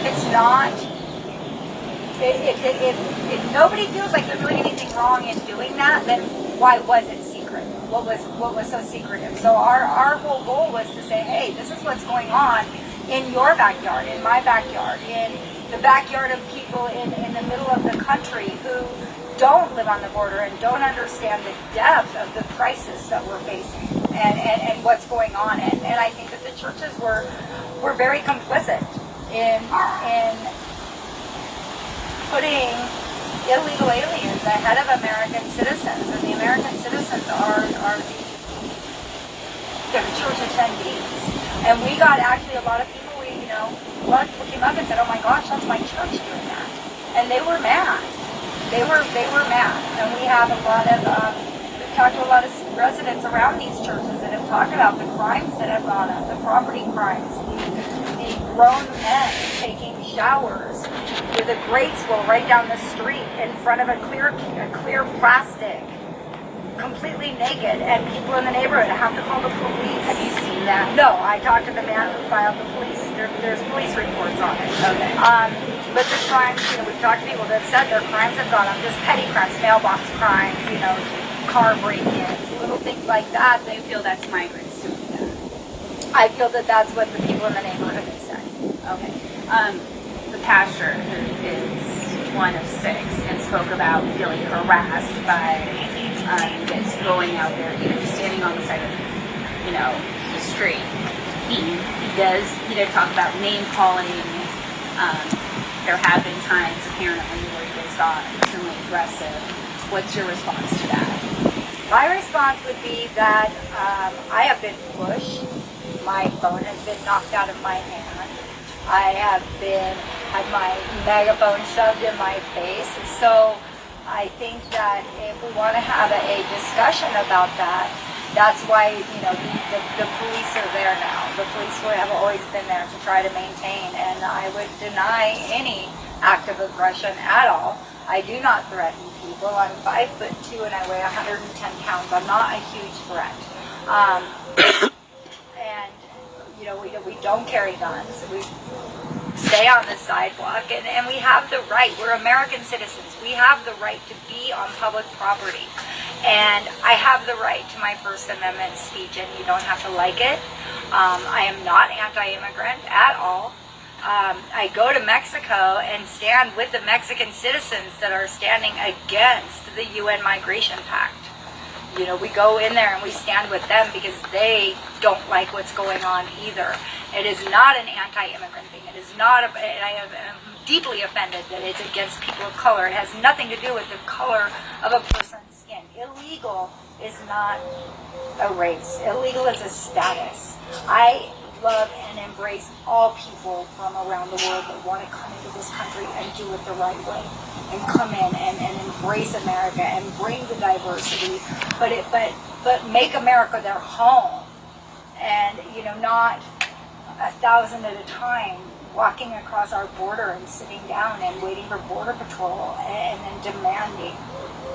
if it's not, if nobody feels like they're doing anything wrong in doing that, then why was it secret? What was so secretive? So our whole goal was to say, hey, this is what's going on in your backyard, in my backyard, in the backyard of people in the middle of the country who don't live on the border and don't understand the depth of the crisis that we're facing and what's going on. And I think that the churches were very complicit in putting illegal aliens ahead of American citizens, and the American citizens are the church attendees. And we got actually a lot of people, a lot of people came up and said, oh my gosh, that's my church doing that. And they were mad. They were mad. And we have a lot of, we've talked to a lot of residents around these churches that have talked about the crimes that have gone up, the property crimes, the grown men taking showers with a grate spool right down the street in front of a clear plastic, completely naked, and people in the neighborhood have to call the police. Have you seen that? No, I talked to the man who filed the police. There's police reports on it. Okay. But the crimes, we've talked to people that said their crimes have gone up. Just petty crimes, mailbox crimes, car break-ins, little things like that. Do you feel that's migrants doing that? I feel that that's what the people in the neighborhood have said. Okay. The pastor, who is one of 6, and spoke about feeling harassed by kids going out there, just standing on the side of, the street. He does, talk about name calling. There have been times, apparently, where he has gotten extremely aggressive. What's your response to that? My response would be that I have been pushed. My phone has been knocked out of my hand. I have had my megaphone shoved in my face. So I think that if we want to have a discussion about that, that's why, the police are there now. The police have always been there to try to maintain, and I would deny any act of aggression at all. I do not threaten people. I'm 5'2" and I weigh 110 pounds. I'm not a huge threat. And, we don't carry guns. We stay on the sidewalk, and we have the right. We're American citizens. We have the right to be on public property. And I have the right to my First Amendment speech, and you don't have to like it. I am not anti-immigrant at all. I go to Mexico and stand with the Mexican citizens that are standing against the UN Migration Pact. We go in there and we stand with them because they don't like what's going on either. It is not an anti-immigrant thing. It is not, and I am deeply offended that it's against people of color. It has nothing to do with the color of a person's skin. Illegal is not a race. Illegal is a status. I love and embrace all people from around the world that want to come into this country and do it the right way, and come in and embrace America and bring the diversity, but make America their home, and not 1,000 at a time walking across our border and sitting down and waiting for Border Patrol and then demanding.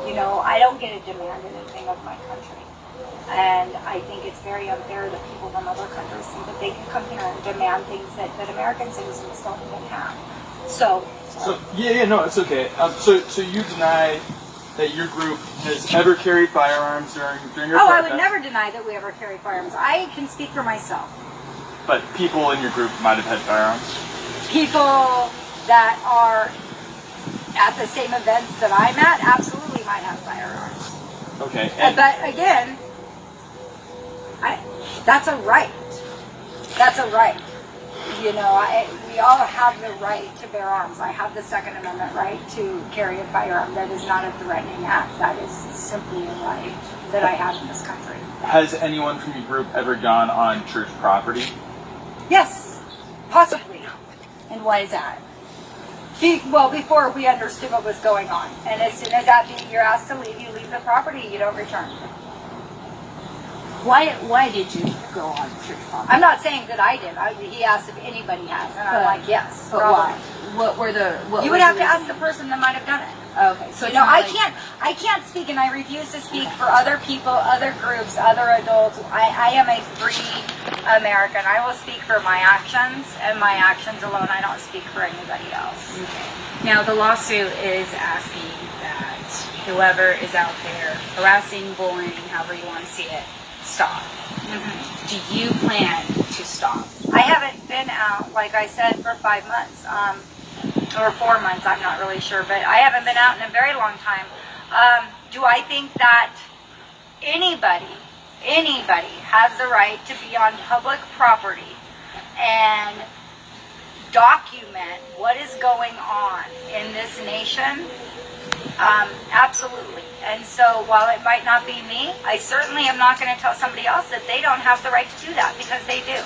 I don't get to demand anything of my country. And I think it's very unfair that people from other countries think that they can come here and demand things that American citizens don't even have. So no, it's okay. So you deny that your group has ever carried firearms during your protest? I would never deny that we ever carry firearms. I can speak for myself. But people in your group might have had firearms? People that are at the same events that I'm at absolutely might have firearms. Okay. But again, that's a right. That's a right. We all have the right to bear arms. I have the Second Amendment right to carry a firearm. That is not a threatening act. That is simply a right that I have in this country. Has anyone from your group ever gone on church property? Yes, possibly. And why is that? Before we understood what was going on. And as soon as you're asked to leave, you leave the property, you don't return. Why did you go on church property? I'm not saying that I did. He asked if anybody has, and I'm like, yes. But probably. why? What were the? You would have to ask the person that might have done it. Okay, so I can't speak, and I refuse to speak for other people, other groups, other adults. I am a free American. I will speak for my actions, and my actions alone. I don't speak for anybody else. Okay. Now, the lawsuit is asking that whoever is out there harassing, bullying, however you want to see it, stop. Do you plan to stop? I haven't been out, like I said, for 5 months, or 4 months, I'm not really sure, but I haven't been out in a very long time. Do I think that anybody has the right to be on public property and document what is going on in this nation? Absolutely. And so while it might not be me, I certainly am not going to tell somebody else that they don't have the right to do that, because they do.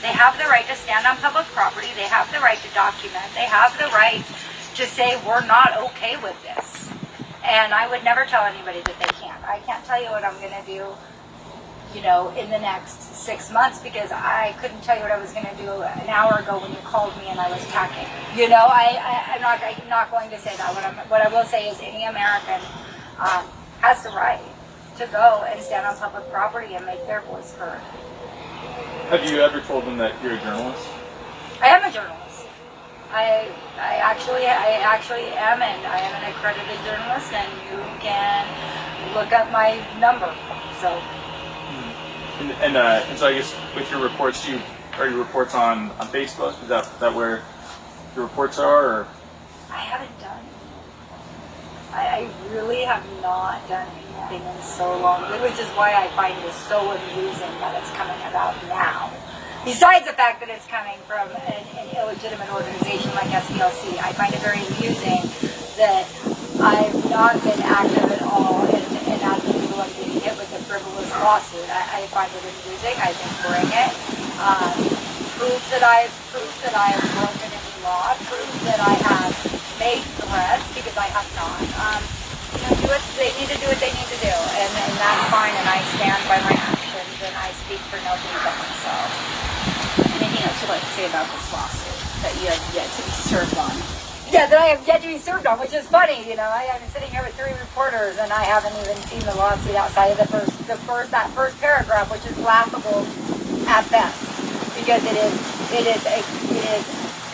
They have the right to stand on public property. They have the right to document. They have the right to say, we're not okay with this. And I would never tell anybody that they can't. I can't tell you what I'm going to do, you know, in the next 6 months, because I couldn't tell you what I was going to do an hour ago when you called me and I was packing. You know, I'm not going to say that. What I will say is any American has the right to go and stand on public property and make their voice heard. Have you ever told them that you're a journalist? I am a journalist. I actually am, and I am an accredited journalist, and you can look up my number. So. And so I guess with your reports, are your reports on Facebook? Is that where your reports are? Or? I haven't done. I really have not done anything in so long, which is why I find this so amusing that it's coming about now. Besides the fact that it's coming from an illegitimate organization like SPLC, I find it very amusing that I've not been active at all in asking people I'm getting hit with a frivolous lawsuit. I find it amusing. I think bring it. Proof that I've broken any law. Proof that I have made threats, because I have not. Do what they need to do what they need to do, and that's fine. And I stand by my actions, and I speak for nobody but myself. Anything else you'd like to say about this lawsuit that you have yet to be served on? Yeah, that I have yet to be served on, which is funny. You know, I'm sitting here with 3 reporters, and I haven't even seen the lawsuit outside of that first paragraph, which is laughable at best, because it is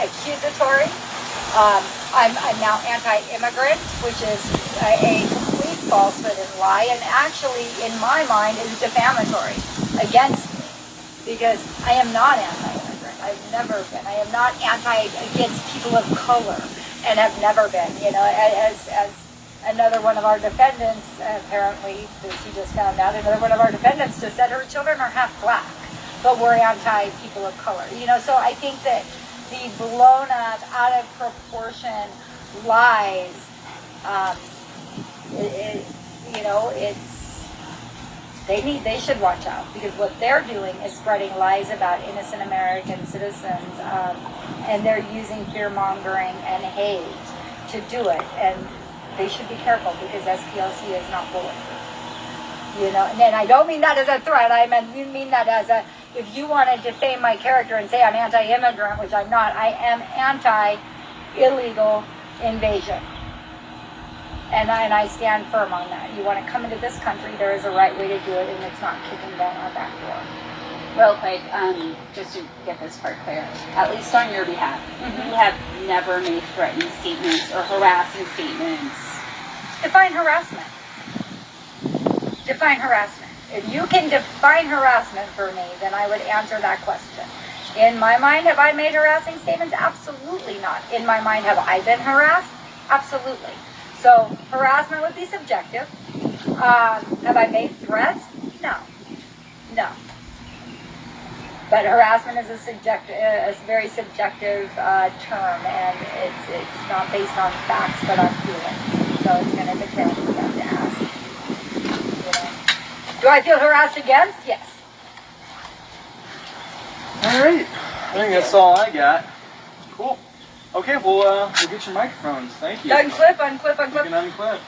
accusatory. I'm now anti-immigrant, which is a complete falsehood and lie, and actually, in my mind, is defamatory against me, because I am not anti-immigrant. I've never been. I am not against people of color, and have never been. You know, as another one of our defendants, apparently, she just found out, another one of our defendants just said her children are half black, but we're anti-people of color. You know, so I think that the blown up, out of proportion lies, they should watch out, because what they're doing is spreading lies about innocent American citizens, and they're using fear-mongering and hate to do it, and they should be careful, because SPLC is not bulletproof. You know, and I don't mean that as a threat. I mean that as if you want to defame my character and say I'm anti-immigrant, which I'm not, I am anti-illegal invasion. And I stand firm on that. You want to come into this country, there is a right way to do it, and it's not kicking down our back door. Real quick, just to get this part clear, at least on your behalf, you have never made threatening statements or harassing statements. Define harassment. Define harassment. If you can define harassment for me, then I would answer that question. In my mind, have I made harassing statements? Absolutely not. In my mind, have I been harassed? Absolutely. So harassment would be subjective. Have I made threats? No. But harassment is a very subjective term, and it's not based on facts but on feelings. So it's going to depend. You have to ask. You know. Do I feel harassed against? Yes. All right. I think that's all I got. Cool. Okay, we'll get your microphones. Thank you. Unclip. You can unclip.